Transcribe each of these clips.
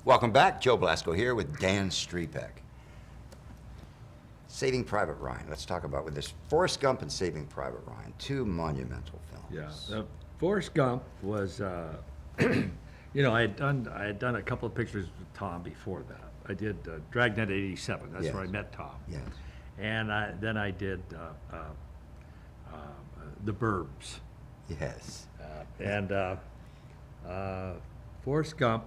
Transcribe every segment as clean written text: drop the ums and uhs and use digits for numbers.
Welcome back. Joe Blasco here with Dan Striepeke. Saving Private Ryan. Let's talk about with this Forrest Gump and Saving Private Ryan, two monumental films. Yeah, Forrest Gump was, you know, I had done a couple of pictures with Tom before that. I did Dragnet '87. That's where I met Tom. Yes. And then I did The Burbs. Yes. And Forrest Gump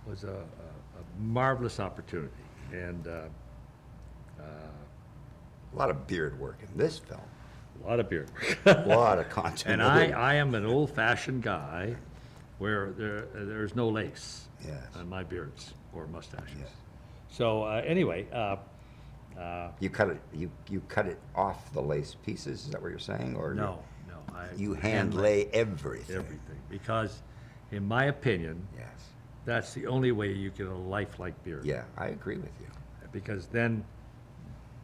was a marvelous opportunity. And A lot of beard work in this film. a lot of beard. A lot of content. And I am an old-fashioned guy where there's no lace on my beards or mustaches. Yes. So anyway, You cut it. You cut it off the lace pieces. Is that what you're saying, or no, you hand lay everything? everything, because in my opinion, Yes. that's the only way you get a lifelike beard. Yeah, I agree with you. Because then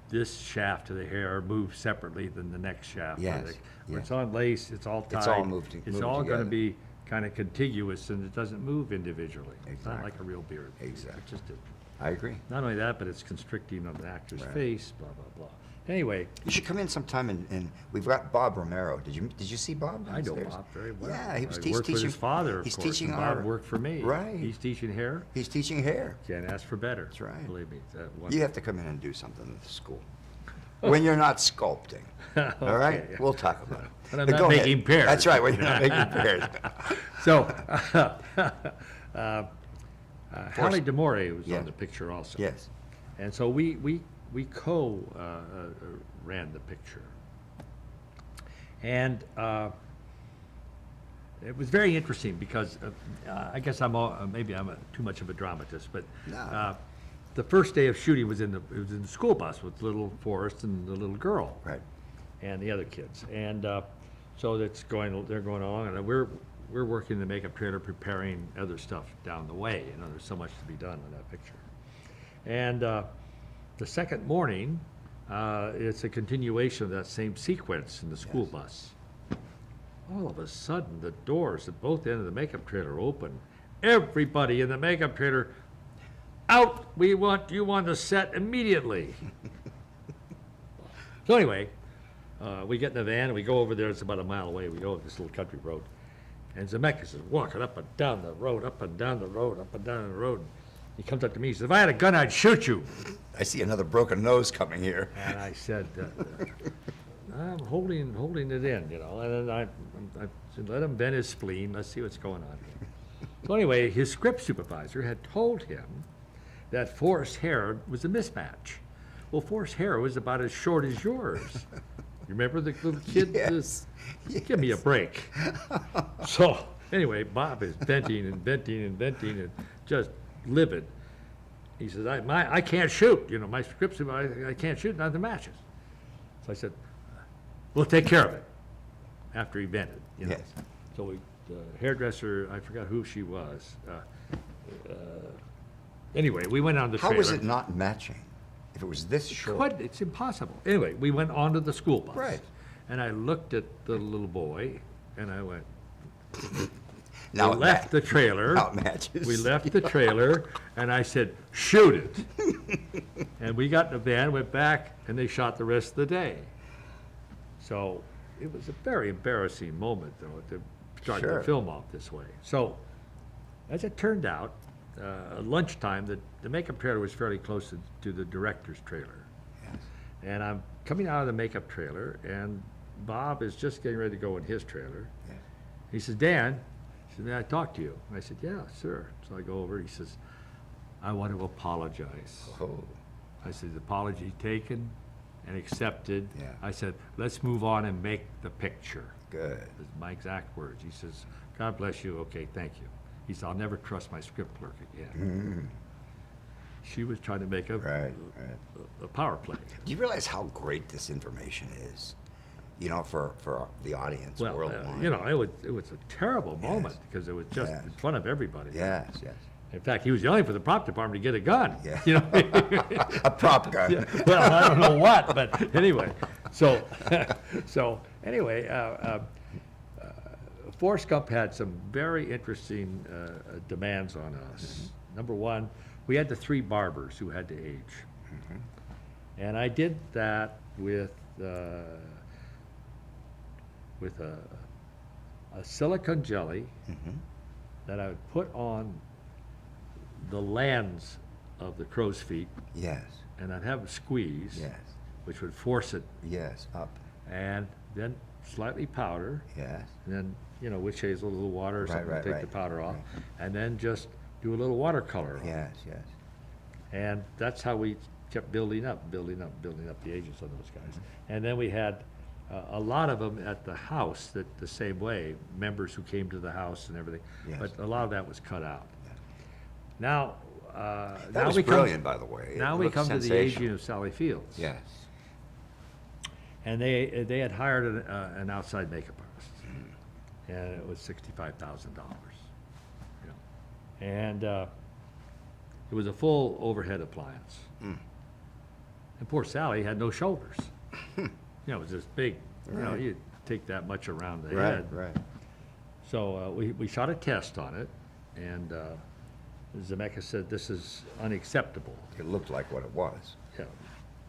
this shaft of the hair moves separately than the next shaft. Yes, When yes. it's on lace, it's all tied. It's all moved It's moved all going to together. be kind of contiguous, and it doesn't move individually. It's not Exactly. like a real beard. Exactly. It's just I agree. not only that, but it's constricting on the actor's Right. face, blah, blah, blah. Anyway, You should come in sometime, and we've got Bob Romero. Did you see Bob I know downstairs? Bob very well. Yeah, he was I teaching. worked with his father, of He's course, teaching and Bob our. worked for me. Right. He's teaching hair. He's teaching hair. Can't ask for better. That's right. Believe me. You have to come in and do something at the school when you're not sculpting. All right, Okay. we'll talk about it. When I'm But not go ahead. making pears. That's right. When you're not making pears. So, Hallie DeMore was Yes. on the picture also. Yes. And so we ran the picture. And it was very interesting because I guess maybe I'm too much of a dramatist, but No. the first day of shooting was in the school bus with little Forrest and the little girl. Right. And the other kids. And so they're going along, and we're working the makeup trailer, preparing other stuff down the way. You know, there's so much to be done in that picture. And the second morning, it's a continuation of that same sequence in the school bus. All of a sudden, the doors at both ends of the makeup trailer open. Everybody in the makeup trailer, out! We want you on the set immediately. So anyway, we get in the van and we go over there. It's about a mile away. We go up this little country road, and Zemeckis is walking up and down the road, up and down the road, up and down the road. He comes up to me. He says, "If I had a gun, I'd shoot you." I see another broken nose coming here. And I said, "I'm holding it in, you know." And then I said, "Let him vent his spleen. Let's see what's going on here." So anyway, his script supervisor had told him that Forrest's hair was a mismatch. Well, Forrest's hair was about as short as yours. You remember the little kid? Yes. Give me a break. So anyway, Bob is venting and venting and venting and just livid. He says, I can't shoot. You know, my script supervisor, I can't shoot, nothing matches. So I said, we'll take care of it after he vented. You know? Yes. So the hairdresser, I forgot who she was. Anyway, we went on the trailer. How was it not matching? If it was this short. It's impossible. Anyway, we went onto the school bus. Right. And I looked at the little boy, and I went, Now we it left the trailer. Now it matches. We left the trailer, and I said, shoot it. And we got in the van, went back, and they shot the rest of the day. So it was a very embarrassing moment, though, to start Sure. the film off this way. So as it turned out, at lunchtime, the makeup trailer was fairly close to the director's trailer. Yes. And I'm coming out of the makeup trailer, and Bob is just getting ready to go in his trailer. Yes. He says, "Dan," he said, "may I talk to you?" And I said, "Yeah, sir." So I go over, he says, "I want to apologize." Oh. I said, "Apology taken and accepted." Yeah. I said, "Let's move on and make the picture." Good. That's my exact words. He says, "God bless you, okay, thank you." He said, "I'll never trust my script clerk again." She was trying to make Right. a power play. Do you realize how great this information is? You know, for the audience Well, worldwide. you know, it was a terrible moment because it was just Yes. in front of everybody. Yes. Yes. In fact, he was yelling for the prop department to get a gun. Yeah. You know? A prop gun. Yeah, well, I don't know what, but anyway. So, so anyway, Forrest Gump had some very interesting demands on us. Number one, we had the 3 barbers who had to age. And I did that with a silicone jelly that I would put on the lands of the crow's feet, Yes. and I'd have them squeeze, Yes. which would force it, Yes. Up. and then slightly powder, Yes. and then, witch hazel, a little water or Right, something right, to take right, the powder off, right. and then just do a little watercolor on it. Yes. Yes. And that's how we kept building up the ages of those guys. And then we had a lot of them at the house that the same way, members who came to the house and everything. Yes. But a lot of that was cut out. Now, That now was we brilliant, come, by the way. now It we looked come to the sensational. aging of Sally Fields. Yes. And they had hired an outside makeup artist, and it was $65,000. And it was a full overhead appliance. And poor Sally had no shoulders. It was this big. Right. You take that much around the Right. head. Right. So we shot a test on it, and Zemeckis said this is unacceptable. It looked like what it was. Yeah,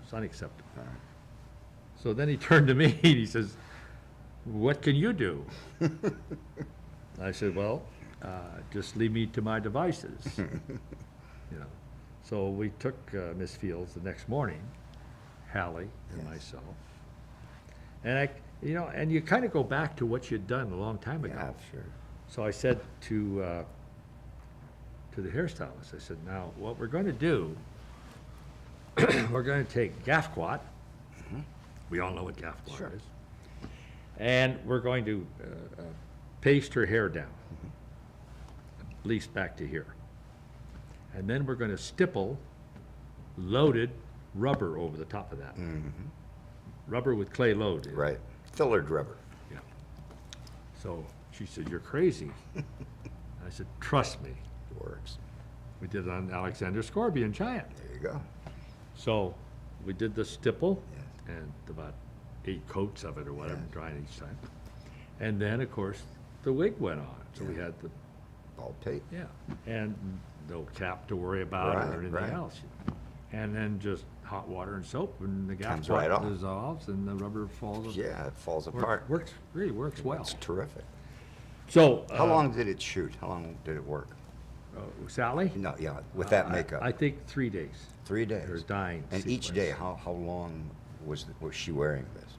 it's unacceptable. All right. So then he turned to me and he says, "What can you do?" I said, "Well, just leave me to my devices." So we took Miss Fields the next morning, Hallie and Yes. myself, and and you kind of go back to what you'd done a long time ago. Yeah. Sure. So I said to the hairstylist, I said, "Now what we're going to do, we're going to take Gaffquat. We all know what Gaffquat Sure. is, and we're going to paste her hair down, at least back to here, and then we're going to stipple loaded rubber over the top of that, rubber with clay load. in it." Right. Fillered rubber. Yeah. So she said, "You're crazy." I said, "Trust me." Works. We did it on Alexander Scorpion Giant. There you go. So we did the stipple Yes. and about 8 coats of it or whatever, Yes. drying each time. And then, of course, the wig went on. So we Yeah. had the, Bald pate. and no cap to worry about Right, or anything right. else. And then just hot water and soap, and the gas Comes right off. dissolves and the rubber falls. Yeah, it falls Work- apart. really works well. It's terrific. So. How long did it shoot? How long did it work? Sally? No, yeah, with that makeup. I think 3 days. 3 days. Her dying And each sequence. day, how long was she wearing this?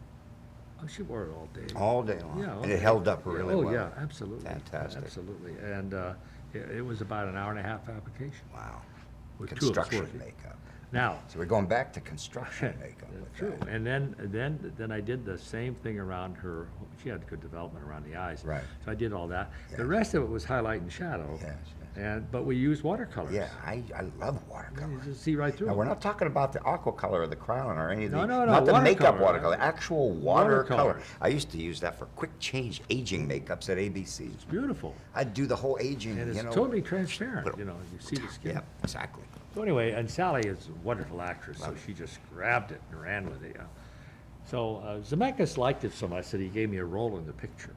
Oh, she wore it all day. All day long. Yeah. And it held up really well. Oh, yeah, absolutely. Fantastic. Absolutely. And it was about an hour-and-a-half application. Wow. With 2 of us Construction working. makeup. Now, So we're going back to construction makeup with true. that. And then I did the same thing around her. She had good development around the eyes. Right. So I did all that. Yeah. The rest of it was highlight and shadow. Yes, But we used watercolors. Yeah, I love You watercolor. just see right through Now, it. we're not talking about the aqua color of the crown or any of the, No, not the makeup watercolor. watercolor, actual watercolor. Watercolor. I used to use that for quick change aging makeups at ABC. It's beautiful. I'd do the whole aging, And it's you know. totally transparent, But- you see the skin. Yeah, exactly. So anyway, and Sally is a wonderful actress, so Love it. she just grabbed it and ran with it. So Zemeckis liked it so much that he gave me a role in the picture,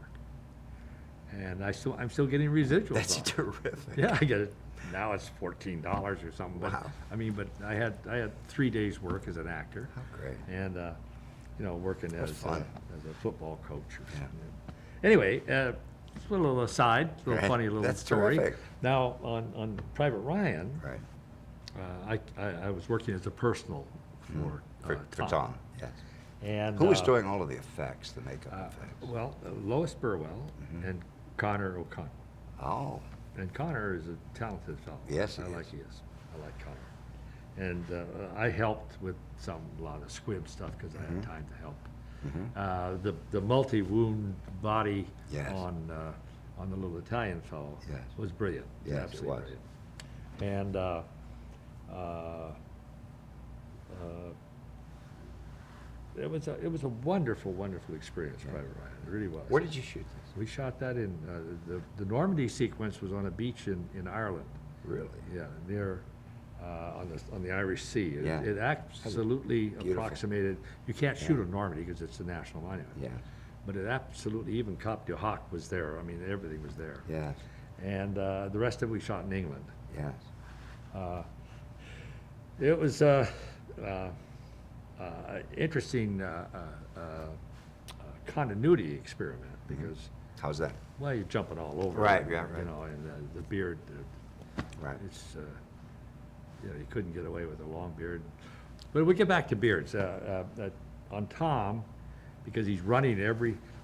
and I'm still getting residuals. That's on it. terrific. Yeah, I get it. Now it's $14 or something. But Wow. but I had 3 days work as an actor, How great. and working That's as fun. a football coach or Yeah. something. Anyway, just a little aside, a little Right. funny little That's story. terrific. Now on Private Ryan. Right. I was working as a personal for For Tom, yes. And Who was doing all of the effects, the makeup effects? well, Lois Burwell and Connor O'Connor. Oh, And Connor is a talented fellow. Yes, he I like is. he is. I like Connor. And I helped with a lot of squib stuff because I had time to help. The multi-wound body Yes. on the little Italian fellow Yes. was brilliant. Yes, it Absolutely was. brilliant. And it was a wonderful, wonderful experience, Private Ryan. It really was. where did you shoot this? We shot that in the Normandy sequence was on a beach in Ireland. Really? Yeah, near on the Irish Sea. Yeah. It absolutely Beautiful. approximated. You can't shoot on Normandy because it's a national monument. Yeah. but it absolutely, even Cop de Hoc was there. I mean, everything was there. Yes. And the rest of it we shot in England. Yes. It was interesting continuity experiment because, How's that? well, you're jumping all over. Right, it, yeah, right. You know, and the beard, Right. it's, you know, you couldn't get away with a long beard. But we get back to beards. On Tom, because he's running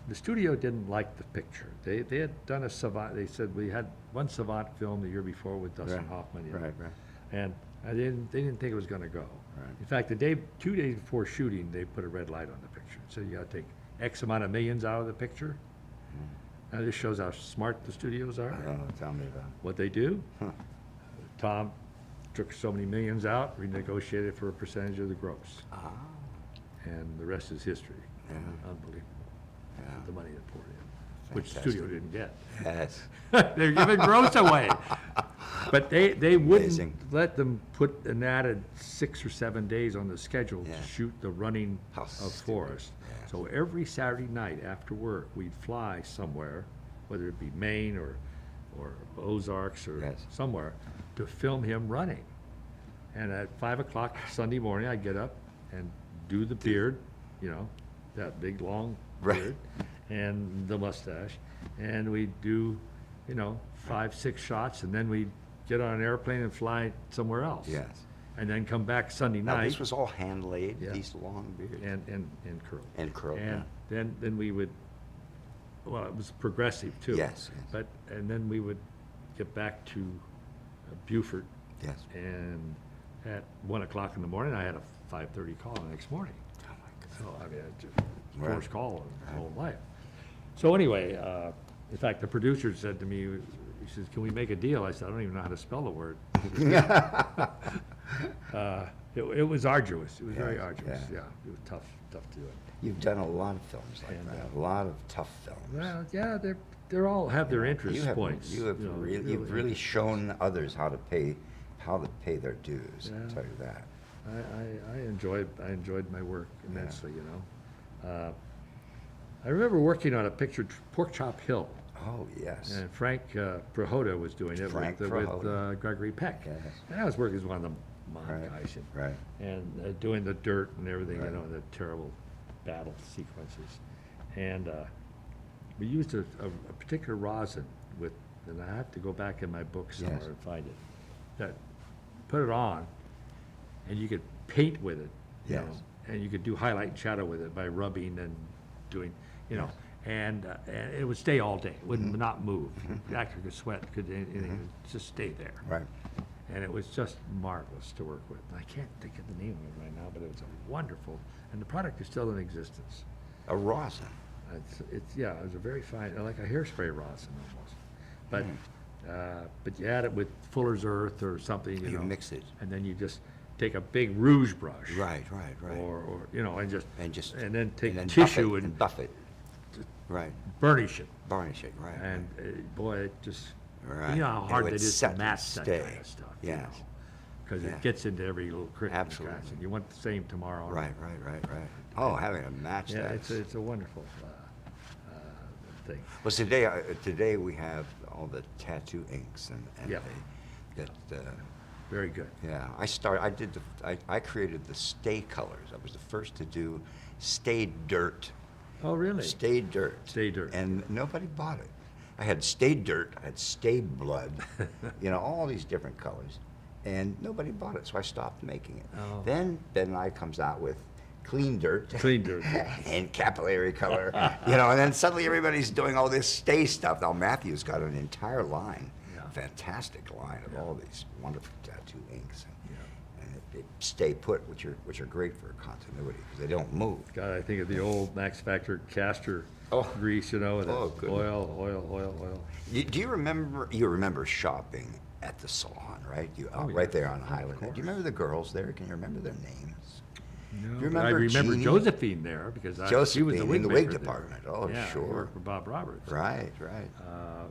the studio didn't like the picture. They had done a Savant, they said we had one Savant film the year before with Dustin Right. Hoffman. You know, Right, right. And they didn't think it was gonna go. Right. In fact, 2 days before shooting, they put a red light on the picture. So you gotta take X amount of millions out of the picture. Now this shows how smart the studios are. Oh, tell me about it. What they do, Huh. Tom took so many millions out, renegotiated for a percentage of the gross. Ah. And the rest is history. Yeah. Unbelievable, Yeah. the money that poured in, which the Fantastic. studio didn't get. Yes. They're giving gross away. But they Amazing. wouldn't let them put an added 6 or 7 days on the schedule Yeah. to shoot the running How of stupid. Forrest. Yes. So every Saturday night after work, we'd fly somewhere, whether it be Maine or Ozarks or Yes. somewhere, to film him running. And at 5 o'clock Sunday morning, I'd get up and do the beard, you know, that big long Right. beard, and the mustache, and we'd do, you know, 5, 6 shots, and then we'd get on an airplane and fly somewhere else. Yes. And then come back Sunday Now, night this was all hand laid, Yeah. these long beards. and curled. And curled, And yeah. then we would, well, it was progressive too. Yes, yes. And then we would get back to Beaufort, Yes. and at 1 o'clock in the morning, I had a 5:30 call the next morning. Oh, my God. So, I mean, it's just Right. first call in my Right. whole life. So anyway, in fact, the producer said to me, he says, "Can we make a deal?" I said, "I don't even know how to spell the word." It was arduous. It was very Yeah, arduous, yeah. yeah. It was tough to do it. You've done a lot of films like And, that, a lot of tough films. Well, yeah, they're all have their interest You have, points. you have know, you've really interest. shown others how to pay their dues, I'll Yeah. tell you that. I enjoyed my work immensely, you know. I remember working on a picture, Pork Chop Hill, Oh, yes. and Frank Prohoda was doing it Frank with Prohoda. Gregory Peck. Yes. And I was working as one of the mob Right, guys, right. and doing the dirt and everything, you Right. know, the terrible battle sequences. And we used a particular rosin with, and I have to go back in my book somewhere Yes. and find it, that put it on, and you could paint with it, you know, Yes. and you could do highlight and shadow with it by rubbing and doing, you know, and it would stay all day, it would Mm-hmm. not move. The actor could sweat, could anything, it would just stay there. Right. And it was just marvelous to work with. I can't think of the name of it right now, but it was a wonderful, and the product is still in existence. A rosin. Yeah, it was a very fine, like a hairspray rosin almost. But you add it with Fuller's Earth or something, you You know. mix it. And then you just take a big rouge brush. Right. Or, you know, and then take buff tissue it and buff it. Right. burnish it. Varnish it, right. And boy, it just, Right. you know how And hard it it would is to set and match that stay. kind of stuff. Yes. Because Yeah. it gets into every little crick and Absolutely. scratch, and you want the same tomorrow. Right. Oh, having a match Yeah, that. it's a wonderful thing. Well, today we have all the tattoo inks and Yep. Very good. Yeah, I created the Stay colors. I was the first to do Stay Dirt. Oh, really? Stay Dirt. Stay Dirt. And nobody bought it. I had Stay Dirt, I had Stay Blood, you know, all these different colors. And nobody bought it, so I stopped making it. Oh. Then Ben and I comes out with Clean Dirt. Clean Dirt. And capillary color, you know, and then suddenly everybody's doing all this Stay stuff. Now Matthew's got an entire line, Yeah. fantastic line of Yeah. all these wonderful tattoo inks. And they stay put, which are great for continuity because they don't move. God, I think of the old Max Factor castor Oh. grease, you know, with Oh, that goodness. oil. Do you remember shopping at the salon, right? Oh, yeah. Right there on Of Highland. Do course. you remember the girls there? Can you remember their names? No, Do you but I remember remember Jeannie? Josephine there because she was Josephine the in wig the wig maker there. department. Oh, Yeah, I sure. worked for Bob Roberts. Right.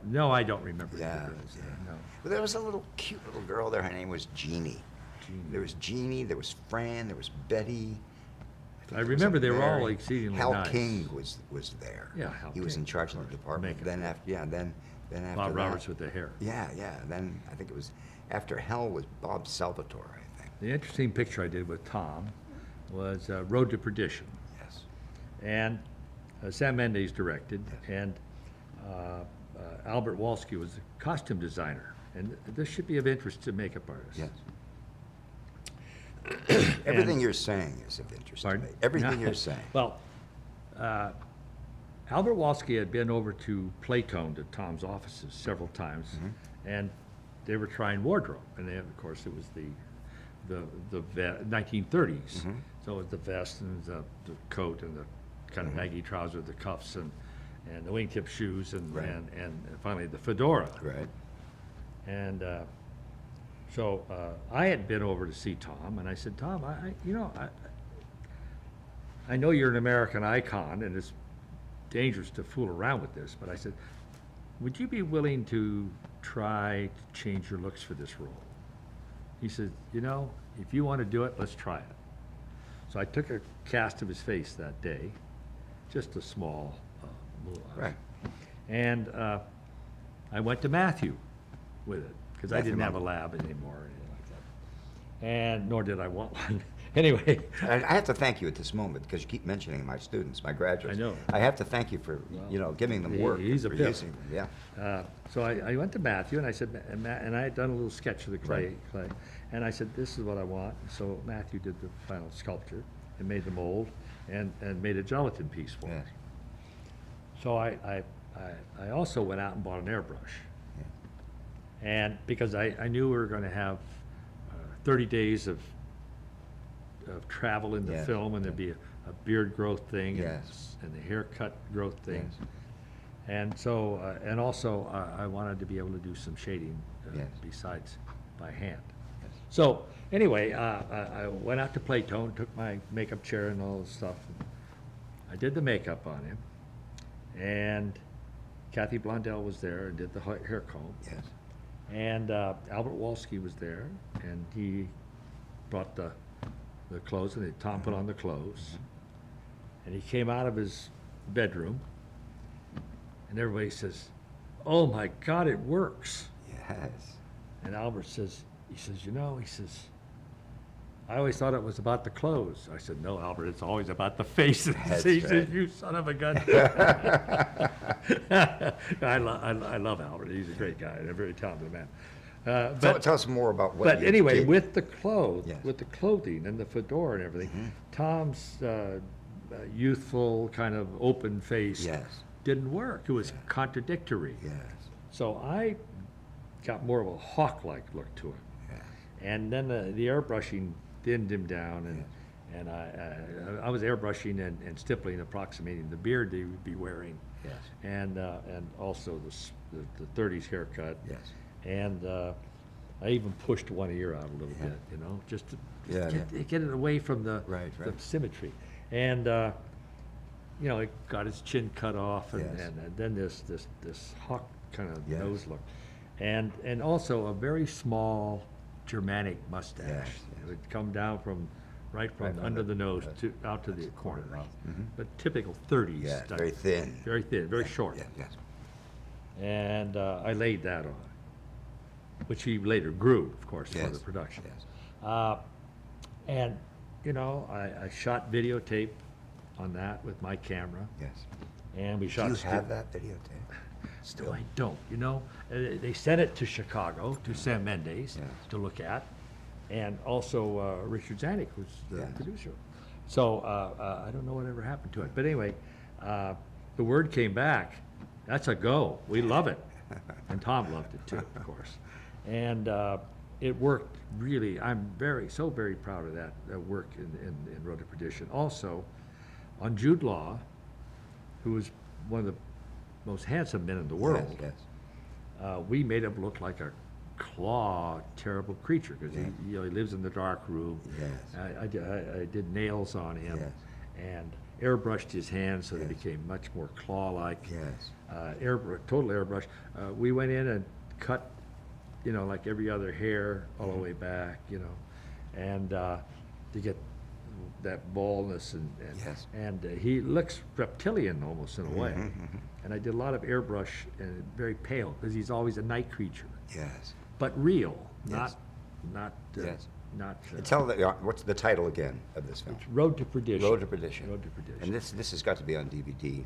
No, I don't remember. Yeah, because, no. Well, there was a cute little girl there. Her name was Jeannie. Jeannie. There was Jeannie. There was Fran. There was Betty. I I remember they were all very- exceedingly Hal nice. King was there. Yeah, Hal He was King, in charge of of the course, department. makeup, Then yeah. after, yeah, then after Bob that, Roberts with the hair. Yeah, yeah. Then I think it was after Hell was Bob Salvatore, I think. The interesting picture I did with Tom was Road to Perdition. Yes. And Sam Mendes directed, Yes. and Albert Walski was the costume designer. And this should be of interest to makeup artists. Yes. Everything you're saying is of interest Pardon? to me. Everything you're saying. Well, Albert Walski had been over to Playtone, to Tom's offices, several times, and they were trying wardrobe. And they, of course, it was the 1930s. So it was the vest and the coat and the kind of baggy trousers, the cuffs and the wingtip shoes and, Right. and finally the fedora. Right. And so I had been over to see Tom, and I said, Tom, I know you're an American icon, and it's dangerous to fool around with this, but I said, would you be willing to try to change your looks for this role? He said, if you want to do it, let's try it. So I took a cast of his face that day, just a small moulage. Right. And I went to Matthew with it, because I Matthew didn't have a Munger. lab anymore or anything like that. And nor did I want one. Anyway, I have to thank you at this moment because you keep mentioning my students, my graduates. I know. I have to thank you for, giving them work. he's a for pip. using them. Yeah. so I went to Matthew, and I said, and I had done a little sketch of the clay, and I said, this is what I want. So Matthew did the final sculpture and made the mold and made a gelatin piece for Yes. me. So I also went out and bought an airbrush. And because I knew we were going to have 30 days of travel in the Yes, film, and there'd be a beard growth thing Yes. and the haircut growth thing. Yes. And so, and also, I wanted to be able to do some shading Yes. besides by hand. Yes. So, anyway, I went out to Playtone, took my makeup chair and all this stuff. I did the makeup on him, and Kathy Blondell was there and did the hair comb. Yes. And Albert Walski was there, and he brought the clothes, and Tom put on the clothes. And he came out of his bedroom, and everybody says, "Oh my God, it works!" Yes. And Albert says, "I always thought it was about the clothes." I said, "No, Albert, it's always about the faces." That's He said, right. "You son of a gun." I love Albert. He's a great guy and a very talented man. Tell us more about what But you anyway, did. with the clothes, Yes. with the clothing and the fedora and everything, Tom's youthful kind of open face Yes. didn't work. It was contradictory. Yes. So I got more of a hawk-like look to him. Yeah. And then the airbrushing thinned him down, and I was airbrushing and stippling, approximating the beard they would be wearing, Yes. and also the 30s haircut. Yes. And I even pushed one ear out a little Yeah. bit, just to Yeah, get it away from the Right. symmetry. And he got his chin cut off, and, Yes. and then this hawk kind of Yes. nose look, and also a very small Germanic mustache. Yes, It would come down from Right from under the nose the- out to the corner. mouth. Mhm. But typical 30s Yeah. style. Very thin. Very thin, very short. Yeah. Yes. And I laid that on, which he later grew, of course, for Yes. the production. Yes. And, I shot videotape on that with my camera, Yes. and we Do shot. you have that videotape? Still. No, I don't. They sent it to Chicago, to Sam Mendes, Yes. to look at, and also Richard Zanuck was the Yes. producer. So I don't know whatever happened to it. But anyway, the word came back, that's a go. We love it. And Tom loved it too, of course. And it worked really. I'm so very proud of that work in Road to Perdition. Also, on Jude Law, who was one of the most handsome men in the world, Yes. we made him look like a claw, terrible creature, because he lives in the dark room. Yes. I did nails on him, Yes. and airbrushed his hands so they became much more claw-like. Yes. Total airbrush. We went in and cut, like every other hair all the way back, and to get that baldness and Yes. he looks reptilian almost in a way. Mhm. And I did a lot of airbrush and very pale because he's always a night creature, Yes. but real, Yes. not Yes. not. Tell what's the title again of this film? Road to Perdition. Road to Perdition. Road to Perdition. And this has got to be on DVD.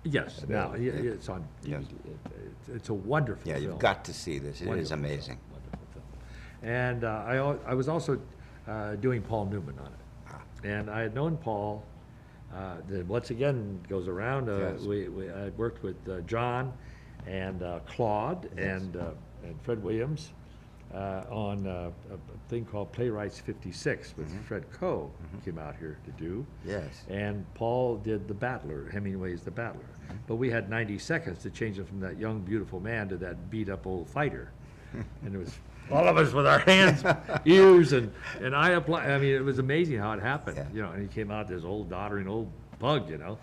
Yes, now Yeah. it's on Yes. DVD. It's a wonderful Yeah, film. you've got to see this. It is Wonderful amazing. film, wonderful film. And I was also doing Paul Newman on it. Ah. And I had known Paul, once again, goes around, Yes. I worked with John and Claude Yes. and Fred Williams on a thing called Playwrights 56, which Fred Coe came out here to do. Yes. And Paul did The Battler, Hemingway's The Battler. But we had 90 seconds to change him from that young, beautiful man to that beat-up old fighter. And it was all of us with our hands, ears, and I applied. I mean, it was amazing how it happened, Yeah. you know. And he came out this old doddering old pug, you know.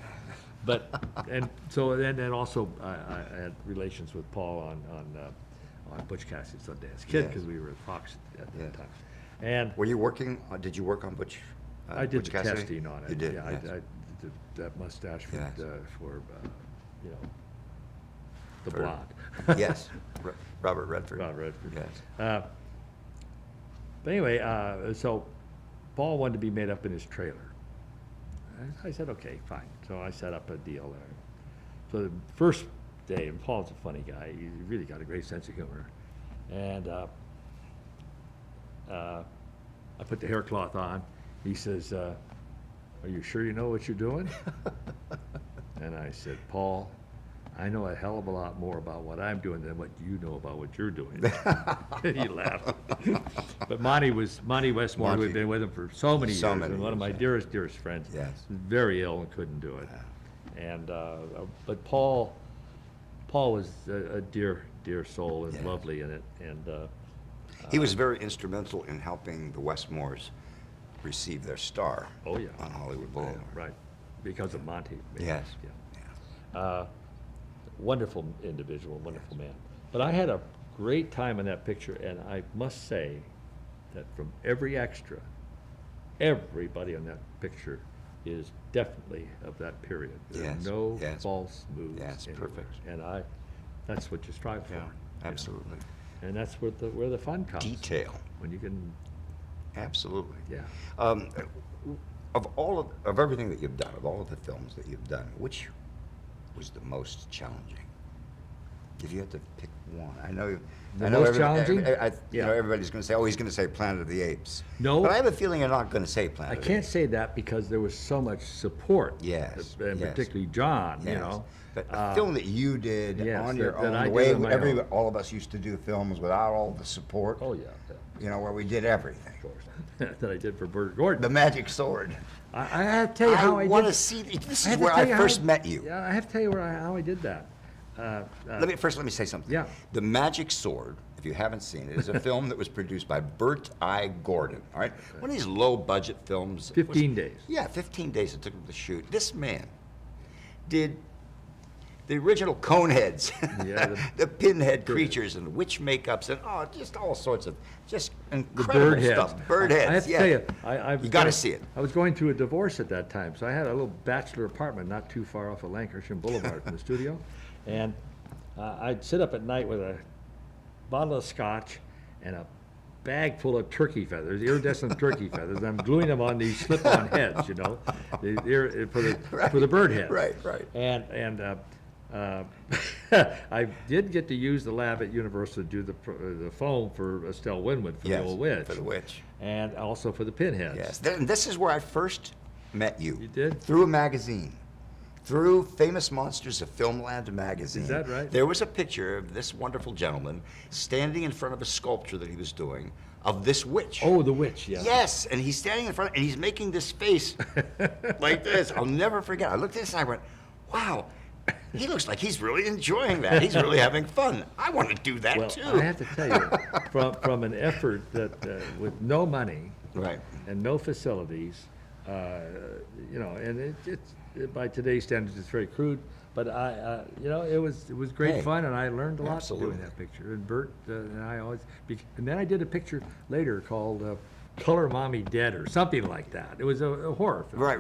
But and so and then also I had relations with Paul on Butch Cassidy's Sundance Kid Yes. because we were at Fox at Yes. that time. And Were you working? Did you work on Butch? I did Butch the Cassidy? testing on it. You did. Yeah, Yes. I did that mustache for, Yes. for you know, the For- blonde. Yes. Robert Redford. Robert Redford. Yes. But anyway, so Paul wanted to be made up in his trailer. I said, okay, fine. So I set up a deal there. So the first day, and Paul's a funny guy. He really got a great sense of humor. And I put the hair cloth on. He says, are you sure you know what you're doing? And I said, Paul, I know a hell of a lot more about what I'm doing than what you know about what you're doing. And he laughed. But Monty Westmore, Monty. who'd been with him for so many So years, many and one of my years, dearest friends, Yes. was very ill and couldn't do it. And but Paul was a dear soul and Yes. lovely in it. And He was very instrumental in helping the Westmores receive their star. Oh, yeah. On Hollywood Boulevard. right, because of Monty. maybe. Yes. Yeah. Wonderful individual, wonderful man. But I had a great time in that picture, and I must say that from every extra, everybody on that picture is definitely of that period. There are Yes, no yes. false moves. Yes, anywhere. perfect. And that's what you strive for. Yeah, you know. absolutely. And that's where the fun comes. Detail. When you can, Absolutely. yeah. Of everything that you've done, of all of the films that you've done, which was the most challenging? If you had to pick one, I know. The most challenging? You Yeah. know, everybody's going to say, "Oh, he's going to say Planet of the Apes." No. But I have a feeling you're not going to say Planet. I of the can't Apes. say that because there was so much support. Yes, And yes. particularly John, you Yes. know. But a film that you did yes, on your that own, I the did way on my own. all of us used to do films without all the support. Oh, yeah, You know, where we did everything. of course. That I did for Bert Gordon. The Magic Sword. I have to tell you how I want to did. see. This I is have to where tell I you first how- met you. Yeah, I have to tell you how I did that. Let me say something. Yeah. The Magic Sword, if you haven't seen it, is a film that was produced by Bert I. Gordon. All right, one of these low-budget films. 15 days. Yeah, 15 days it took him to shoot. This man did the original Coneheads, Yeah, the pinhead creatures and witch makeups and just all sorts of just The incredible bird heads. stuff. Bird heads. I have to yeah. tell you, I was You gotta going- see it. I was going through a divorce at that time, so I had a little bachelor apartment not too far off of Lancashire Boulevard from the studio, and I'd sit up at night with a bottle of scotch and a bag full of turkey feathers, iridescent turkey feathers. And I'm gluing them on these slip-on heads, you know, for the bird heads. Right, right. And I did get to use the lab at Universal to do the foam for Estelle Winwood for Yes, the old witch. for the witch. And also for the pinheads. Yes, and this is where I first met you. You did? Through a magazine. Through Famous Monsters of Filmland magazine. Is that right? There was a picture of this wonderful gentleman standing in front of a sculpture that he was doing of this witch. Oh, the witch, yeah. Yes, and he's standing in front, and he's making this face like this. I'll never forget. I looked at this and I went, wow, he looks like he's really enjoying that. He's really having fun. I want to do that Well, too. I have to tell you, from an effort that with no money Right. and no facilities, you know, and it's by today's standards, it's very crude. But you know, it was great Hey, fun, and I learned a lot absolutely. doing that picture. And Bert and I always, and then I did a picture later called Color Mommy Dead or something like that. It was a horror film. Right.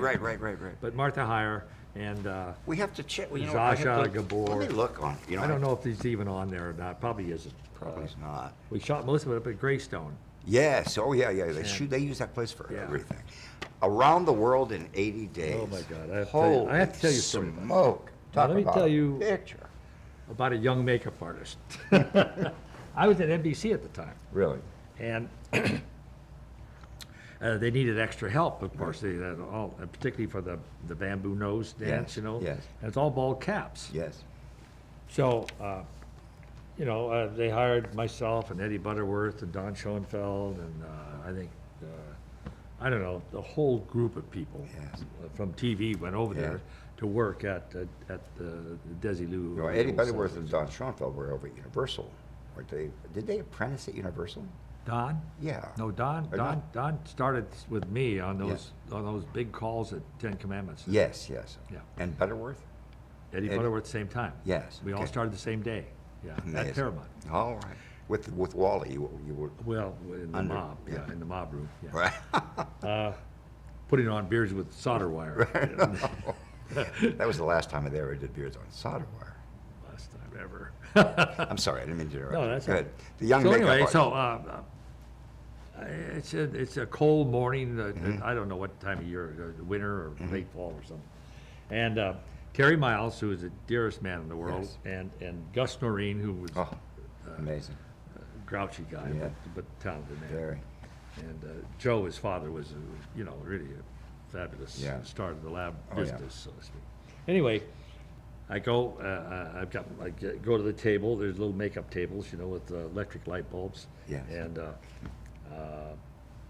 But Martha Heyer and We have to check. Well, you know, I have Zasha to- Gabor. Let me look on. You know, I don't know if he's even on there or not. Probably isn't. Probably it's not. We shot most of it up at Greystone. Yes. Oh yeah. They And- They use that place for Yeah. everything. Around the world in 80 days. Oh my God! I have Holy to tell you a story about that. smoke! Now, Talk let me about tell a you- picture. About a young makeup artist. I was at NBC at the time, Really? and they needed extra help. Of course, they had all, particularly for the bamboo nose dance. Yes, You know, yes. and it's all bald caps. Yes. So, they hired myself and Eddie Butterworth and Don Schoenfeld and I think, I don't know, the whole group of people Yes. from TV went over there Yes. to work at the Desilu. You know, Eddie Butterworth and Don Schoenfeld were over at Universal. Weren't they? Did they apprentice at Universal? Don? Yeah. No, Don Or not? started with me on those big calls at Ten Commandments. Yes. Yeah. And Butterworth? Eddie Butterworth, same time. Yes, We all okay. started the same day. Yeah, Amazing. at Paramount. All right. With Wally, you were Well, in the Under- mob, yeah. in the mob room. Yeah. right. Putting on beers with solder wire. you know, That was the last time I ever did beards on solder wire. Last time ever. I'm sorry, I didn't mean to interrupt. No, that's Good. all The young So makeup anyway, artist. so it's a cold morning. Mm-hmm. I don't know what time of year, winter or late fall or something. And Terry Miles, who is the dearest man in the world, Yes. and Gus Noreen, who was Oh, amazing. a grouchy guy, Yeah. but talented man. Very. And Joe, his father, was really a fabulous Yeah. star of the lab Oh, yeah. business, so to speak. Anyway, I go. I go to the table. There's little makeup tables, with electric light bulbs. Yes. And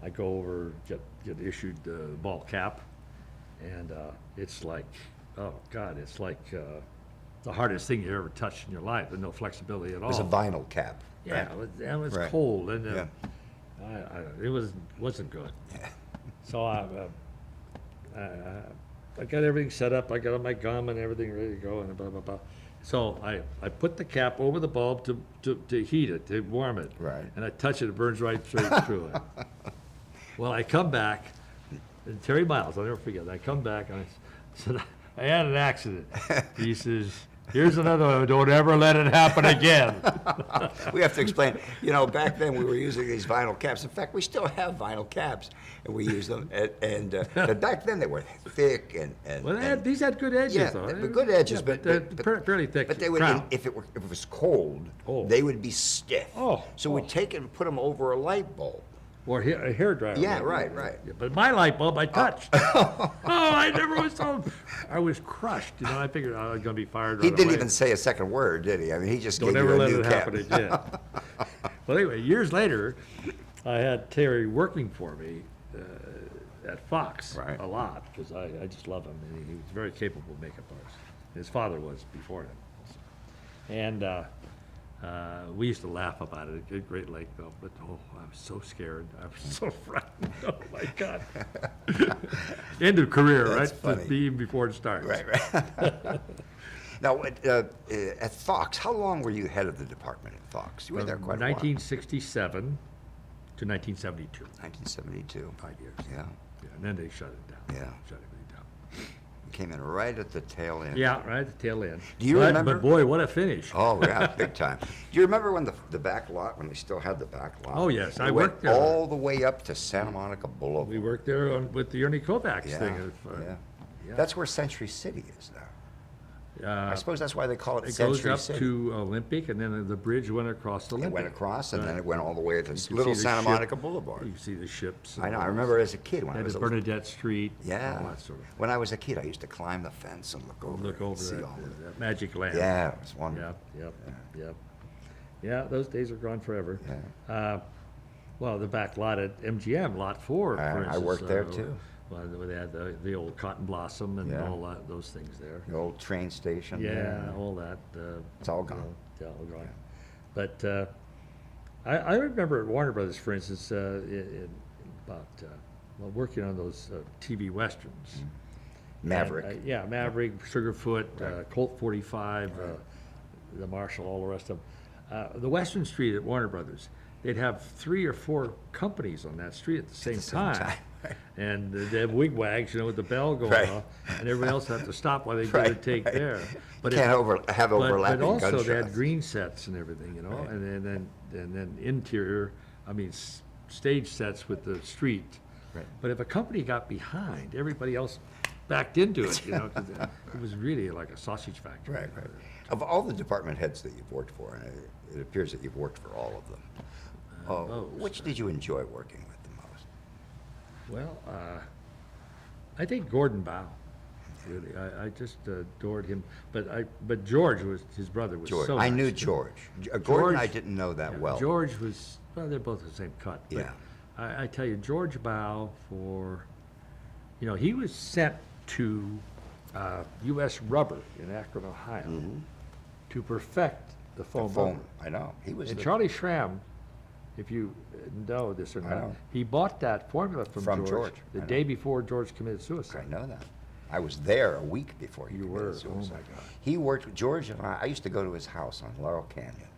I go over, get issued the ball cap, and it's like, oh God, it's like the hardest thing you ever touched in your life. There's no flexibility at all. It was a vinyl cap. Yeah, right? it was Right. cold, and Yeah. it wasn't good. Yeah. So I got everything set up. I got all my gum and everything ready to go, and blah blah blah. So I put the cap over the bulb to heat it, to warm it. Right. And I touch it, it burns right straight through it. Well, I come back, and Terry Miles, I'll never forget. I come back and I said, I had an accident. He says, here's another one. Don't ever let it happen again. We have to explain. Back then we were using these vinyl caps. In fact, we still have vinyl caps, and we use them. But back then they were thick and. Well, these had good edges, Yeah, though. the good edges, Yeah, but they're fairly thick. But they would, crown. if it was cold, Oh. they would be stiff. Oh, So we'd take it and put them over a light bulb. Or a hair dryer. Yeah, right. Yeah, but my light bulb, I touched. I never was so. I was crushed. I figured I was going to be fired. He right didn't away. even say a second word, did he? I mean, he just Don't gave ever you a let new it cap. happen again. Well, anyway, years later, I had Terry working for me at Fox Right. a lot because I just love him. And he was a very capable makeup artist. His father was before him. And we used to laugh about it at Great Lake, though. But I was so scared. I was so frightened. Oh my God! End of career, That's right? funny. Even before it starts. Right. Now, at Fox, how long were you head of the department at Fox? You were there From quite a while. 1967 to 1972. 1972. 5 years. Yeah. Yeah, and then they shut it down. Yeah. Shut everything down. You came in right at the tail end. Yeah, right at the tail end. Do you But- remember- But boy, what a finish. Oh, yeah, big time. Do you remember when the back lot, when they still had the back lot? Oh, yes, It I went worked there. all the way up to Santa Monica Boulevard. We worked there with the Ernie Kovacs Yeah, thing. yeah. Yeah. That's where Century City is now. I suppose that's why they call it It Century goes up City. to Olympic, and then the bridge went across the It Olympic. went across, and then Right. it went all the way to You can little see the Santa ship. Monica Boulevard. You can see the ships. I know. I and remember as a kid when I And was the a Bernadette Street. yeah. All that sort of When I was a kid, I used to climb the fence and look over. Look and over see that, all of it. that magic land. Yeah, it was wonderful. Yep. Yeah, those days are gone forever. Yeah. Well, the back lot at MGM, Lot 4, for I instance. worked there, too. Well, they had the old Cotton Blossom and Yeah. all that, those things there. The old train station. Yeah, there. all that. It's all gone. Yeah, all gone. But I remember at Warner Brothers, for instance, working on those TV westerns. Maverick. And, yeah, Maverick, Sugarfoot, Colt 45, the Marshal, all the rest of them. The Western Street at Warner Brothers they'd have 3 or 4 companies on that street at the same same time. time, right. And they have wigwags, with the bell going Right. off, and everybody else had to stop while they did a Right, take right. there. You it- can't have overlapping But also gunshots. they had green sets and everything, Right. and then interior, stage sets with the street. Right. But if a company got behind, everybody else backed into it, 'cause it was really like a sausage factory. Right, right. Of all the department heads that you've worked for, and it appears that you've worked for all of them, which did you enjoy working with the most? Well, I think Gordon Bow, really. I just adored him. But George his brother was George. so I nice. knew George. Gordon, I George- didn't know that Yeah, well. George was, they're both the same cut. But Yeah. I tell you, George Bow he was sent to U.S. Rubber in Akron, Ohio, to perfect the foam Phone. motor. I know. He was And the- Charlie Schramm, if you know this or I not, know. he bought that formula from George. the I know. day before George committed I suicide. know that. I was there a week before he You committed were? Oh, my suicide. God. He worked with George and I used to go to his house on Laurel Canyon,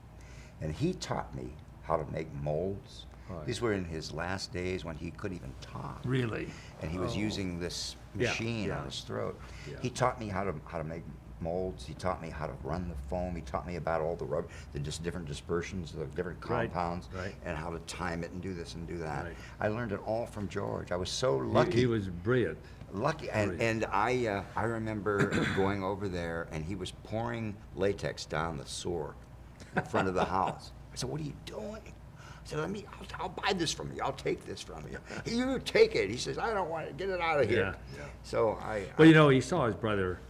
and he taught me how to make molds. Right. These were in his last days when he couldn't even talk. Really? And he was using this Yeah, machine yeah. on his throat. Yeah. He taught me how to make molds. He taught me how to run the foam. He taught me about all the rubber, the just different dispersions, the different Right, compounds, right. and how to time it and do this and do that. Right. I learned it all from George. I was so lucky. He was brilliant. Lucky, and I remember going over there, and he was pouring latex down the sewer in front of the house. I said, "What are you doing?" I said, I'll buy this from you. I'll take this from you. You take it. He says, "I don't want it. Get it out of here." Yeah, yeah. So Well, he saw his brother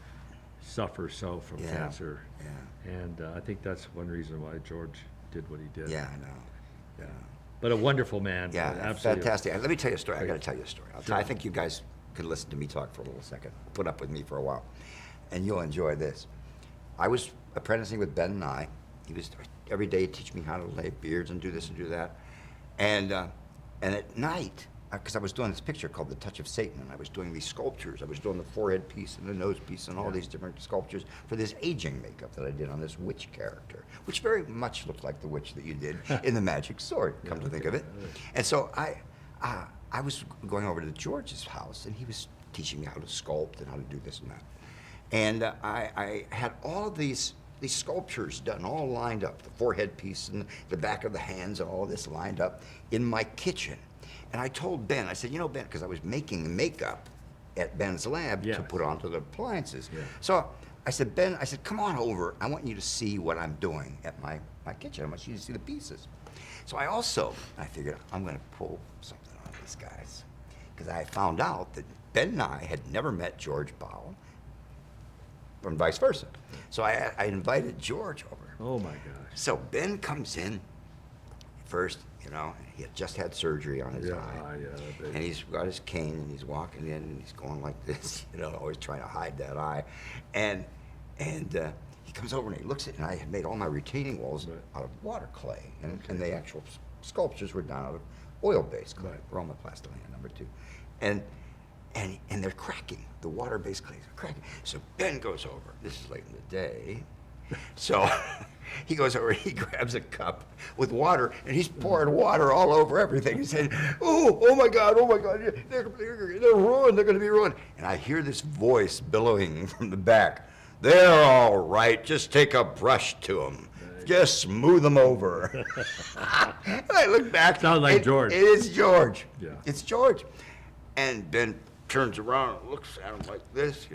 suffer so from Yeah, cancer. yeah. And I think that's one reason why George did what he did. Yeah, I know. Yeah, But a wonderful man. yeah, Absolutely. fantastic. Let me tell you a story. I got to tell you a story. Sure. I think you guys can listen to me talk for a little second. Put up with me for a while, and you'll enjoy this. I was apprenticing with Ben Nye. He was every day teach me how to lay beards and do this and do that. And at night, because I was doing this picture called The Touch of Satan, and I was doing these sculptures. I was doing the forehead piece and the nose piece and all these different sculptures for this aging makeup that I did on this witch character, which very much looked like the witch that you did in The Magic Sword, come to think of it. And so I was going over to George's house, and he was teaching me how to sculpt and how to do this and that. And I had all of these sculptures done, all lined up, the forehead piece and the back of the hands and all of this lined up in my kitchen. And I told Ben, I said, Ben, because I was making makeup at Ben's lab Yes. to put onto the appliances. Yeah. So I said, Ben, come on over. I want you to see what I'm doing at my kitchen. I want you to see the pieces. So I figured I'm going to pull something on these guys. Because I found out that Ben and I had never met George Bow, and vice versa. So I invited George over. Oh, my gosh. So Ben comes in first, he had just had surgery on his Yeah, eye. yeah, And he's got his cane, and he's walking in, and he's going like this, always trying to hide that eye. And he comes over and he looks at it, and I had made all my retaining walls Right. out of water clay, and the actual sculptures were done out of oil-based clay, Right. Roma-plastiline #2. And they're cracking. The water-based clays are cracking. So Ben goes over. This is late in the day. So he goes over, he grabs a cup with water, and he's pouring water all over everything. He's saying, oh my God, they're ruined, they're going to be ruined. And I hear this voice billowing from the back, "They're all right, just take a brush to them. Just smooth them over." And I look back. Sounds like and George. It is George. Yeah. It's George. And Ben turns around and looks at him like this,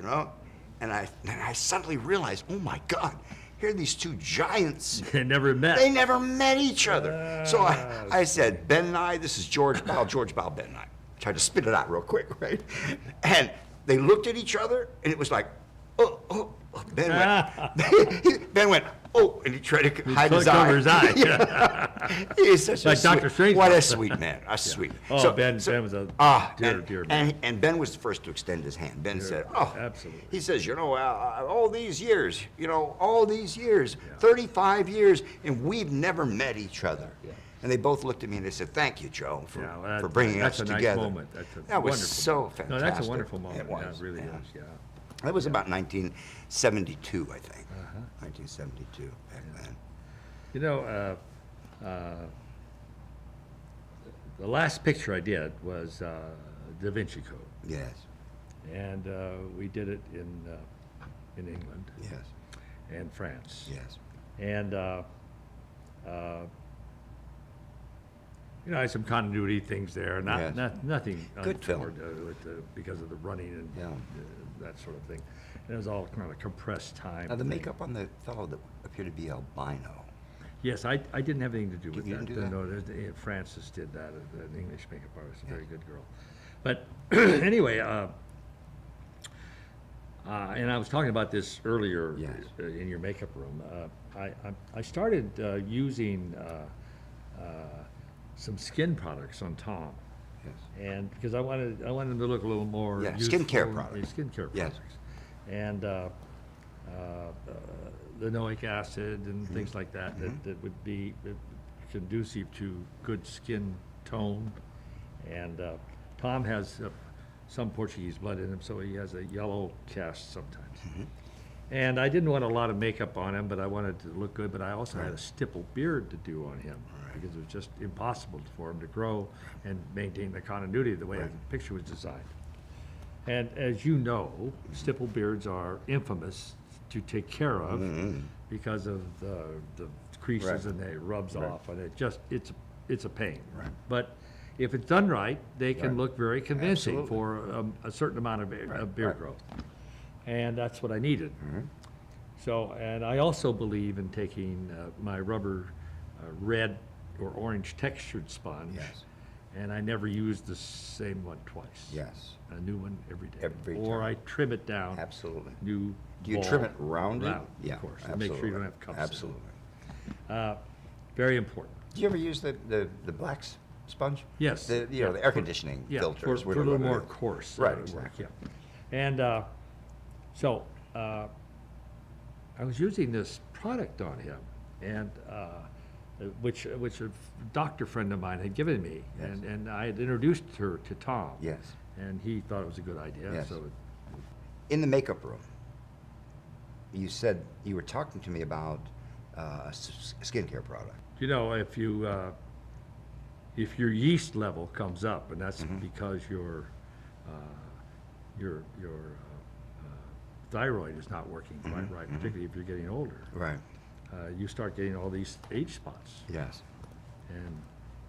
and I suddenly realized, oh my God, here are these two giants. They never met. They never met each other. So I said, Ben Nye, this is George Bow, Ben Nye. Tried to spit it out real quick, right? And they looked at each other, and it was like, oh. Ben went, oh, and he tried to hide his took eye. over his eye. Yeah. He's such Like a Dr. sweet, what a Strangelove. sweet man, sweet. Oh, Ben was a dear man. And Ben was the first to extend his hand. Ben said, "Oh, absolutely." He says, all these years, 35 years, and we've never met each other." Yeah. And they both looked at me and they said, "Thank you, Joe, for, Yeah, well, for bringing us that's a together." nice moment. That's a that was wonderful so moment. fantastic. No, that's a wonderful moment. It was. Yeah, it really is, yeah. That was about 1972, I think. 1972, back then. the last picture I did was Da Vinci Code, Yes. and we did it in England Yes. and France. Yes. And you know, I had some continuity things there, Yes. nothing Good film. untoward, because of the running and Yeah. that sort of thing. And it was all kind of compressed time. Now, the thing. makeup on the fellow that appeared to be albino. Yes, I didn't have anything to do with You that. didn't do that? No, Frances did that, an English makeup artist, a very good girl. But anyway, and I was talking about this earlier Yes. in your makeup room. I started using some skin products on Tom, Yes. and because I wanted him to look a little more Yeah, youthful, skincare products. Skincare Yes. products, and linoleic acid and things like that, that would be conducive to good skin tone. And Tom has some Portuguese blood in him, so he has a yellow cast sometimes. And I didn't want a lot of makeup on him, but I wanted to look good, but I also had a stipple beard to do on him, because it was just impossible for him to grow and maintain the continuity of the way the picture was designed. And as you know, stipple beards are infamous to take care of because of the creases and they rubs off, and it's a pain. Right. But if it's done right, they can Right. look very convincing Absolutely. for a certain amount of beard right. growth. And that's what I needed. So, and I also believe in taking my rubber red or orange textured sponge. Yes. And I never use the same one twice. Yes. A new one every day. Every Or time. I trim it down. Absolutely. New Do you ball, trim it rounded? round, Yeah, of course, to make sure you don't have cups in it. Absolutely. Very important. Do you ever use the black sponge? Yes. The, you know, the air conditioning Yeah, filters. for a little more coarse. Right, work, exactly. yeah. And so I was using this product on him, and which a doctor friend of mine had given me, Yes. and I had introduced her to Tom. Yes. And he thought it was a good idea. Yes. So In the makeup room, you said you were talking to me about a skincare product. you know, if your yeast level comes up, and that's because your thyroid is not working quite right, particularly if you're getting older, Right. you start getting all these age spots. Yes. And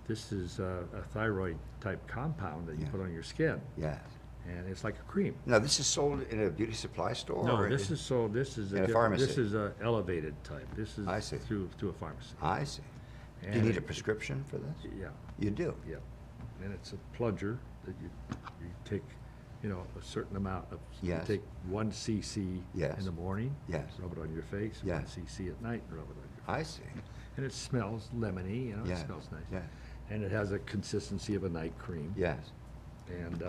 this is a thyroid type compound that you Yeah. put on your skin, Yes. and it's like a cream. Now, this is sold in a beauty supply store? No, or this is a In a different, pharmacy. this is a elevated type. This is I see. through a pharmacy. I see. Do you And need a it- prescription for this? Yeah. You do? Yeah, and it's a plunger that you take, you know, a certain amount of, you Yes. take 1 cc Yes. in the morning. Yes. Rub it on your face, Yes. 1 cc at night, and rub it on your face. I see. And it smells lemony, you know, Yes. it smells nice. Yes. And it has a consistency of a night cream. Yes. And,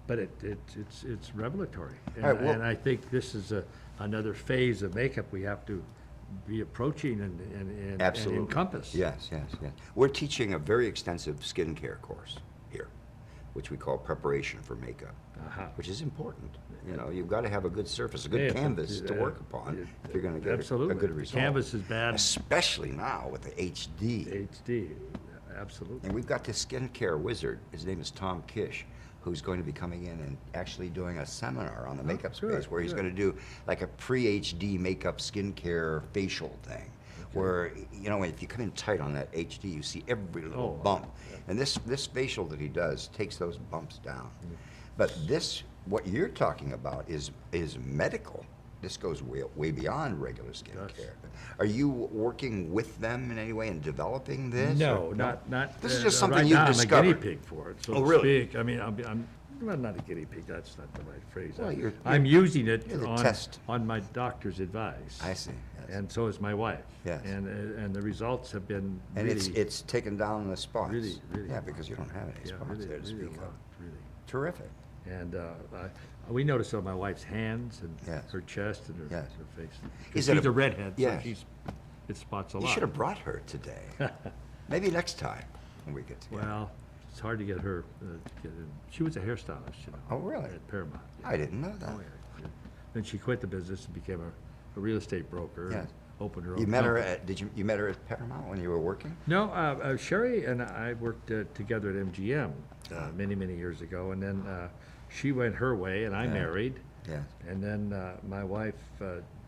but it's revelatory. All right, And well- and I think this is another phase of makeup we have to be approaching and Absolutely. encompass. Yes, yes, yes. We're teaching a very extensive skincare course here, which we call preparation for makeup, Uh-huh. which is important. You know, you've got to have a good surface, a good Yeah, canvas to yeah, work upon yeah, if you're going to get absolutely. a good The result. canvas is bad. Especially now with the HD. HD, absolutely. And we've got this skincare wizard, his name is Tom Kish, who's going to be coming in and actually doing a seminar on the makeup good, space where he's good. going to do like a pre-HD makeup skincare facial thing. Where, you know, if you come in tight on that HD, you see every little Oh, bump. yeah. And this facial that he does takes those bumps down. Mm. But this, what you're talking about is medical. This goes way beyond regular skincare. Are you working with them in any way in developing this? No, or- not. This is just something right you've now, discovered. I'm a guinea pig for it, so Oh, to really? speak. I mean, I'm well, not a guinea pig, that's not the right phrase. Well, I'm using it you're the test. on my doctor's advice. I see, yes. And so is my wife. Yes. And the results have been And really, it's taken down the spots. really, really. Yeah, because you don't have any yeah, spots really, there to really speak a lot, of. really. Terrific. And we noticed on my wife's hands and Yes. her chest and her Yes. face. Is She's it a a- redhead, so Yes. it spots a You lot. should have brought her today. Maybe next time when we get together. Well, it's hard to get her, get in. She was a hairstylist, you know. Oh, really? At Paramount. yeah. I didn't know that. Oh, yeah. Then she quit the business and became a real estate broker. Yes. opened her own You met her company. at, you met her at Paramount when you were working? No, Sherry and I worked together at MGM many, many years ago, and then she went her way, and I Yeah. married, Yes. and then my wife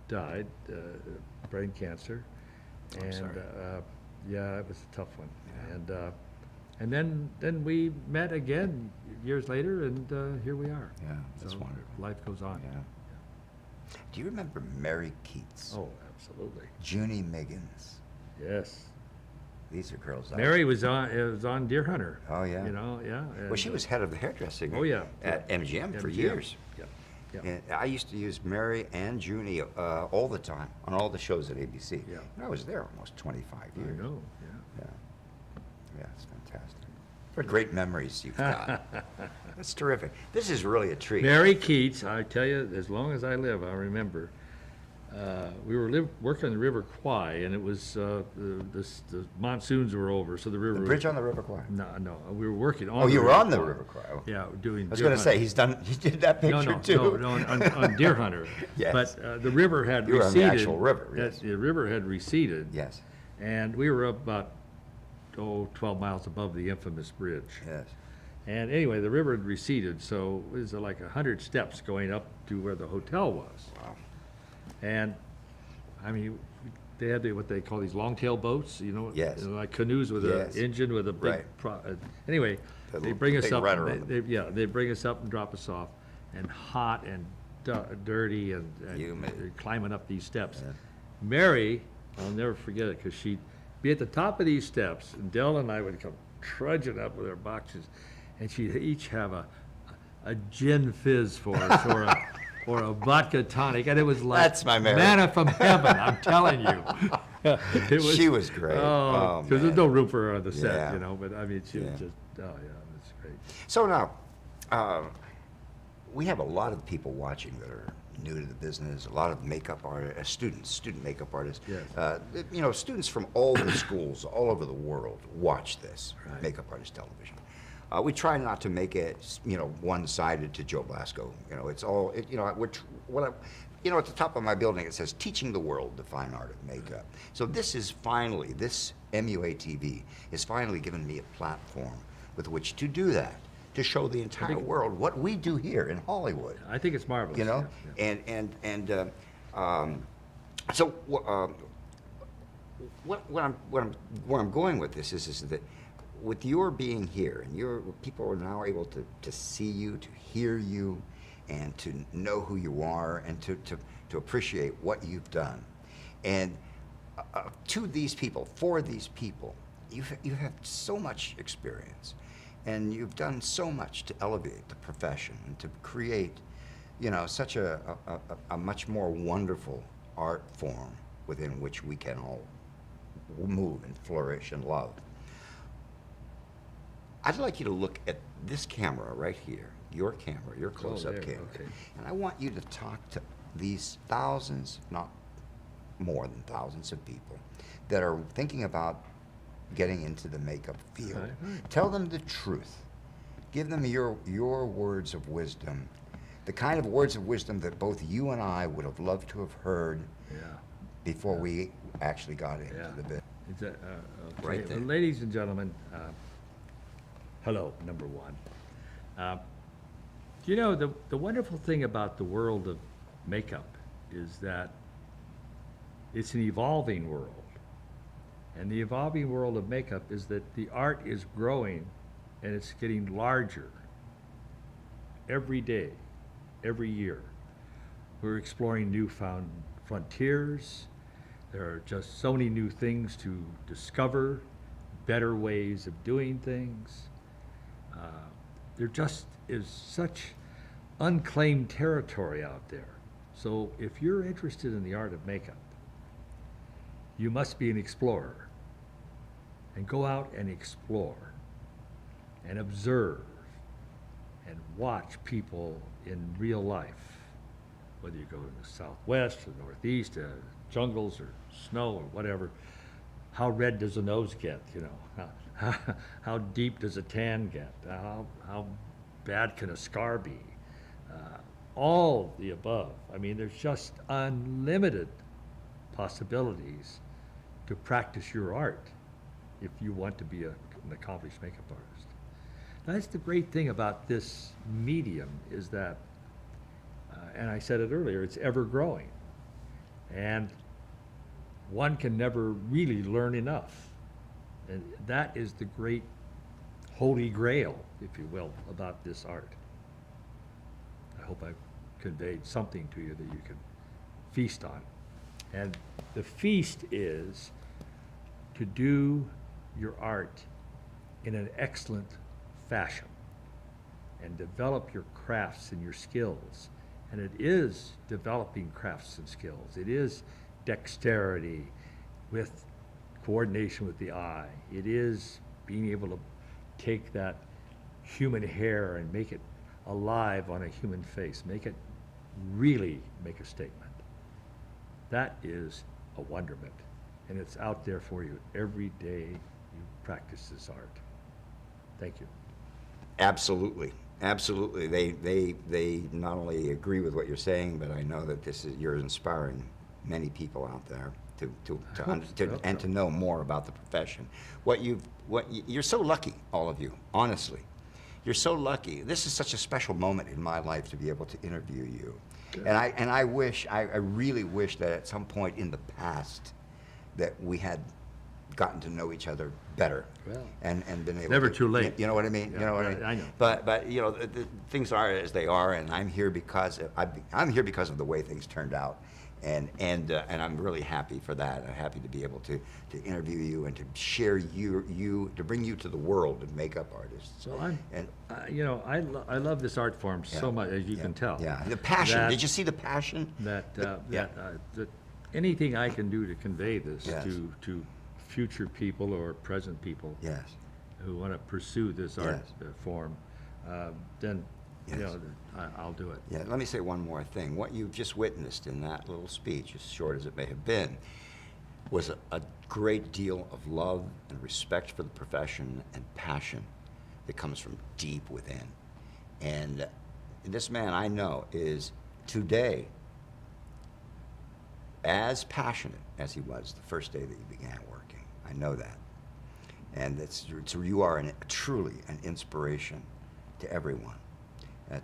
died, brain cancer, I'm and sorry. yeah, it was a tough one. Yeah. And then we met again years later, and here we are. Yeah, that's So wonderful. life goes on. Yeah. Do you remember Mary Keats? Oh, absolutely. Junie Miggins? Yes. These are girls. Mary was on Deer Hunter. Oh, yeah. You know, yeah. Well, she and, was head of the hairdressing. Oh, yeah. At MGM for MGM. years. Yeah. Yeah. And I used to use Mary and Junie all the time on all the shows at ABC. Yeah. And I was there almost 25 years. I know. Yeah. Yeah. Yeah, it's fantastic. What great memories you've got. That's terrific. This is really a treat. Mary Keats, I tell you, as long as I live, I remember. We were working on the River Kwai, and it was the monsoons were over, so the river. The bridge on the River Kwai. No, we were working on. Oh, the you were River on the Kwai. River Kwai. Oh. Yeah, doing. I was Deer going to say, hunting. he did that picture too. No, on Deer Hunter. Yes. But the river had You were on the receded. actual river, yes. The river had receded. Yes, And we were about 12 miles above the infamous bridge. yes. And anyway, the river had receded, so it was like 100 steps going up to where the hotel was. Wow. And, I mean, they had what they call these long-tail boats, you know? Yes. Like canoes with Yes. an engine with a big, Right. Anyway, The they bring us big up, rudder on they bring us up and drop us off, and hot and dirty and Humid. climbing up these steps. Yeah. Mary, I'll never forget it, because she'd be at the top of these steps, and Dell and I would come trudging up with our boxes, and she'd each have a gin fizz for us, or a vodka tonic, and it was like That's my Mary. manna from heaven, I'm telling you. It She was great. Oh, because there's man. no room for her on the set, Yeah. you know, but I mean, she was Yeah. just, oh, yeah, it was great. So now, we have a lot of people watching that are new to the business, a lot of makeup artists, student makeup artists. Yes. You know, students from all the schools all over the world watch this, Right. makeup artist television. We try not to make it, you know, one-sided to Joe Blasco. You know, it's all, you know, you know, at the top of my building, it says, teaching the world the fine art of makeup. So this MUA TV is finally given me a platform with which to do that, to show the entire world what we do here in Hollywood. I think it's marvelous. You know, yeah. so where I'm going with this is that with your being here and people are now able to see you, to hear you, and to know who you are, and to appreciate what you've done, and to these people, for these people, you've had so much experience, and you've done so much to elevate the profession and to create, you know, such a much more wonderful art form within which we can all move and flourish and love. I'd like you to look at this camera right here, your camera, your close-up there, camera, okay. and I want you to talk to these thousands, not more than thousands of people that are thinking about getting into the makeup field. Right. Tell them the truth. Give them your words of wisdom, the kind of words of wisdom that both you and I would have loved to have heard Yeah. before we actually got into Yeah. the bit. Is that, okay. Right there. Ladies and gentlemen, hello, number one. You know, the wonderful thing about the world of makeup is that it's an evolving world. And the evolving world of makeup is that the art is growing and it's getting larger every day, every year. We're exploring newfound frontiers. There are just so many new things to discover, better ways of doing things. There just is such unclaimed territory out there. So if you're interested in the art of makeup, you must be an explorer. And go out and explore and observe and watch people in real life, whether you go to the Southwest or Northeast, jungles or snow or whatever. How red does a nose get, you know? How deep does a tan get? How bad can a scar be? All the above. I mean, there's just unlimited possibilities to practice your art if you want to be an accomplished makeup artist. That's the great thing about this medium is that, and I said it earlier, it's ever growing. And one can never really learn enough. And that is the great holy grail, if you will, about this art. I hope I've conveyed something to you that you can feast on. And the feast is to do your art in an excellent fashion and develop your crafts and your skills. And it is developing crafts and skills. It is dexterity with coordination with the eye. It is being able to take that human hair and make it alive on a human face, make it really make a statement. That is a wonderment, and it's out there for you every day you practice this art. Thank you. Absolutely, absolutely. They not only agree with what you're saying, but I know that you're inspiring many people out there to know more about the profession. You're so lucky, all of you. Honestly, you're so lucky. This is such a special moment in my life to be able to interview you, and I really wish that at some point in the past that we had gotten to know each other better, Well, and been able. never to, too late. You know what I mean? Yeah, you know what I mean? I know. But you know, the things are as they are, and I'm here because I'm here because of the way things turned out, and I'm really happy for that. I'm happy to be able to interview you and to share you to bring you to the world of makeup artists. So I love this art form so much, as you can tell. Yeah, the passion. That- Did you see the passion? That Yeah. anything I can do to convey this Yes. to future people or present people Yes. who want to pursue this art form, then Yes. I'll do it. Yeah, let me say one more thing. What you've just witnessed in that little speech, as short as it may have been, was a great deal of love and respect for the profession and passion that comes from deep within. And this man, I know, is today as passionate as he was the first day that you began working. I know that. And you are truly an inspiration to everyone.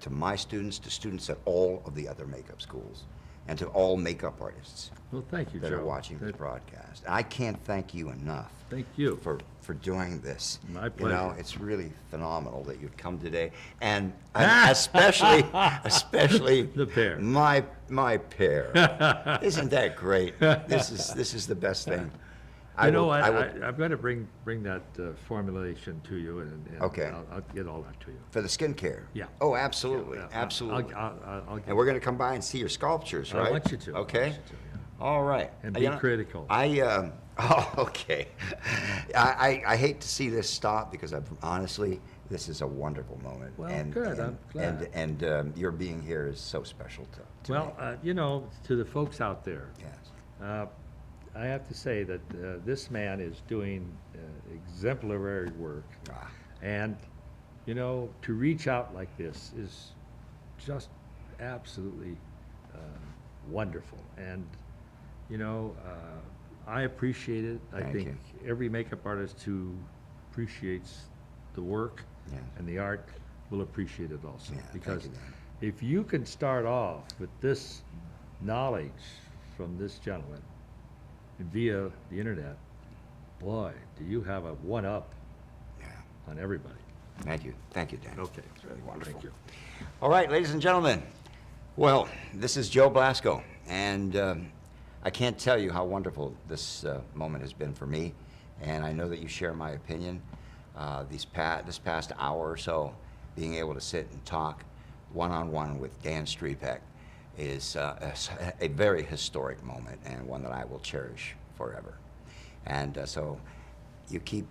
To my students, to students at all of the other makeup schools, and to all makeup artists Well, thank you, that Joe. are watching this broadcast. I can't thank you enough Thank you. for doing this. My You pleasure. know, it's really phenomenal that you've come today, and especially The pair. my pair. Isn't that great? This is the best thing. I'm will- going to bring that formulation to you, and Okay. I'll get all that to you. for the skincare. Yeah. Oh, absolutely, Yeah, absolutely. I'll get And we're going to come by and see your sculptures, right? I want you to. Okay. I want you to, yeah. All right. And You be know, critical. Oh, okay. I hate to see this stop because honestly, this is a wonderful moment. Well, and, good, And, I'm glad. And your being here is so special to me. Well, to the folks out there, Yes. I have to say that this man is doing exemplary work. Ah. And, to reach out like this is just absolutely wonderful. And, I appreciate it. I Thank think you. every makeup artist who appreciates the work Yes. and the art will appreciate it also. Yeah, thank Because you, Dan. if you can start off with this knowledge from this gentleman via the internet, boy, do you have a one-up Yeah. on everybody. Thank you, Dan. Okay. It's really wonderful. Thank you. All right, ladies and gentlemen. Well, this is Joe Blasco, and I can't tell you how wonderful this moment has been for me, and I know that you share my opinion. This past hour or so, being able to sit and talk one-on-one with Dan Striepeke is a very historic moment, and one that I will cherish forever. And so you keep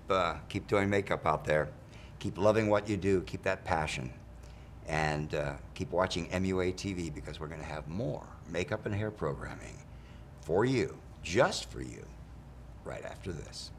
doing makeup out there. Keep loving what you do. Keep that passion. And keep watching MUA TV, because we're going to have more makeup and hair programming for you, just for you, right after this.